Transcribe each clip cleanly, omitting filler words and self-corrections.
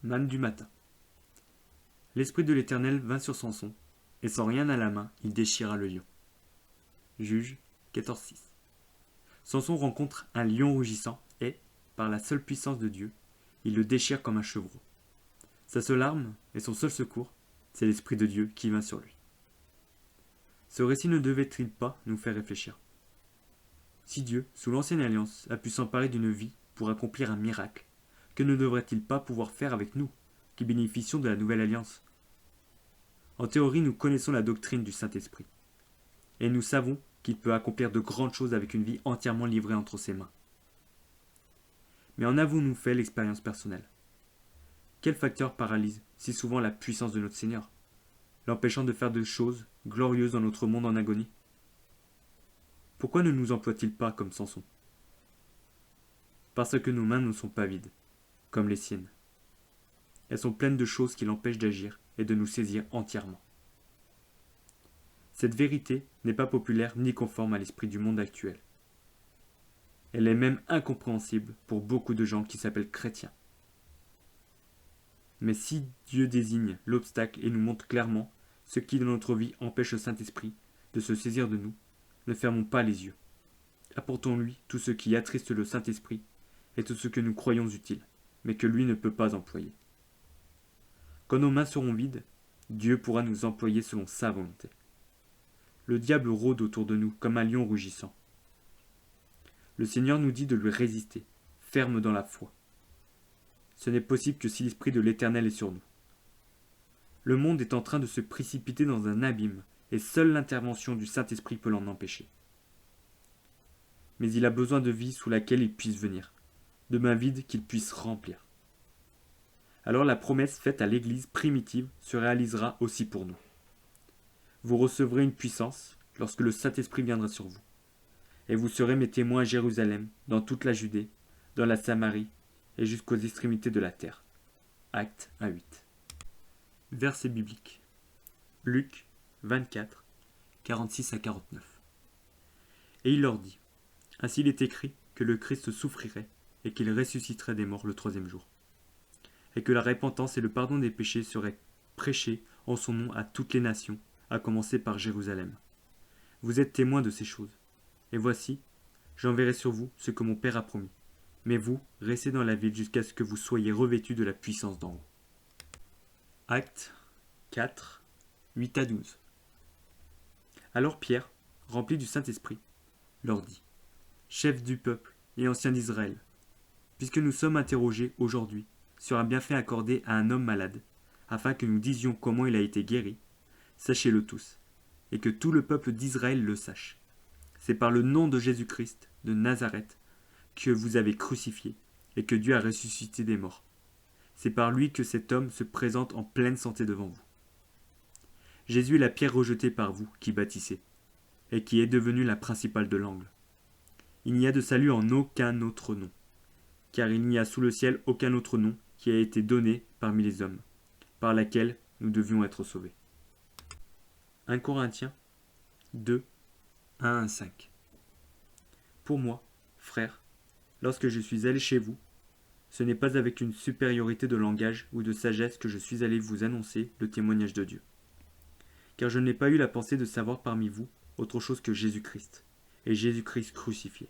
manne du matin. L'Esprit de l'Éternel vint sur Samson, et sans rien à la main, il déchira le lion. Juge 14:6. Samson rencontre un lion rugissant et, par la seule puissance de Dieu, il le déchire comme un chevreau. Sa seule arme et son seul secours, c'est l'Esprit de Dieu qui vint sur lui. Ce récit ne devait-il pas nous faire réfléchir? Si Dieu, sous l'Ancienne Alliance, a pu s'emparer d'une vie pour accomplir un miracle, que ne devrait-il pas pouvoir faire avec nous, qui bénéficions de la Nouvelle Alliance? En théorie, nous connaissons la doctrine du Saint-Esprit, et nous savons qu'il peut accomplir de grandes choses avec une vie entièrement livrée entre ses mains. Mais en avons-nous fait l'expérience personnelle? Quel facteur paralyse si souvent la puissance de notre Seigneur, l'empêchant de faire de choses glorieuses dans notre monde en agonie? Pourquoi ne nous emploie-t-il pas comme Samson? Parce que nos mains ne sont pas vides, comme les siennes. Elles sont pleines de choses qui l'empêchent d'agir et de nous saisir entièrement. Cette vérité n'est pas populaire ni conforme à l'esprit du monde actuel. Elle est même incompréhensible pour beaucoup de gens qui s'appellent chrétiens. Mais si Dieu désigne l'obstacle et nous montre clairement ce qui dans notre vie empêche le Saint-Esprit de se saisir de nous, ne fermons pas les yeux. Apportons-lui tout ce qui attriste le Saint-Esprit et tout ce que nous croyons utile, mais que lui ne peut pas employer. Quand nos mains seront vides, Dieu pourra nous employer selon sa volonté. Le diable rôde autour de nous comme un lion rugissant. Le Seigneur nous dit de lui résister, ferme dans la foi. Ce n'est possible que si l'Esprit de l'Éternel est sur nous. Le monde est en train de se précipiter dans un abîme, et seule l'intervention du Saint-Esprit peut l'en empêcher. Mais il a besoin de vie sous laquelle il puisse venir, de mains vides qu'il puisse remplir. Alors la promesse faite à l'Église primitive se réalisera aussi pour nous. Vous recevrez une puissance lorsque le Saint-Esprit viendra sur vous, et vous serez mes témoins à Jérusalem, dans toute la Judée, dans la Samarie, et jusqu'aux extrémités de la terre. Actes 1:8. Verset biblique. Luc 24, 46 à 49. Et il leur dit: Ainsi il est écrit que le Christ souffrirait et qu'il ressusciterait des morts le troisième jour, et que la repentance et le pardon des péchés seraient prêchés en son nom à toutes les nations, à commencer par Jérusalem. Vous êtes témoins de ces choses. Et voici, j'enverrai sur vous ce que mon Père a promis. Mais vous, restez dans la ville jusqu'à ce que vous soyez revêtus de la puissance d'en haut. Actes 4, 8 à 12. Alors Pierre, rempli du Saint-Esprit, leur dit: Chefs du peuple et anciens d'Israël, puisque nous sommes interrogés aujourd'hui sur un bienfait accordé à un homme malade, afin que nous disions comment il a été guéri, sachez-le tous, et que tout le peuple d'Israël le sache. C'est par le nom de Jésus-Christ de Nazareth que vous avez crucifié et que Dieu a ressuscité des morts. C'est par lui que cet homme se présente en pleine santé devant vous. Jésus est la pierre rejetée par vous qui bâtissez, et qui est devenue la principale de l'angle. Il n'y a de salut en aucun autre nom, car il n'y a sous le ciel aucun autre nom qui a été donné parmi les hommes, par laquelle nous devions être sauvés. 1 Corinthiens 2, 1 à 5. Pour moi, frères, lorsque je suis allé chez vous, ce n'est pas avec une supériorité de langage ou de sagesse que je suis allé vous annoncer le témoignage de Dieu. Car je n'ai pas eu la pensée de savoir parmi vous autre chose que Jésus-Christ, et Jésus-Christ crucifié.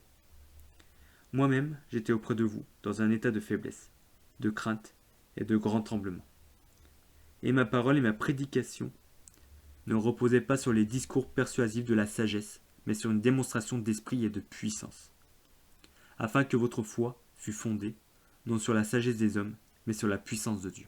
Moi-même, j'étais auprès de vous dans un état de faiblesse, de crainte et de grand tremblement. Et ma parole et ma prédication ne reposaient pas sur les discours persuasifs de la sagesse, mais sur une démonstration d'esprit et de puissance, afin que votre foi fût fondée, non sur la sagesse des hommes, mais sur la puissance de Dieu.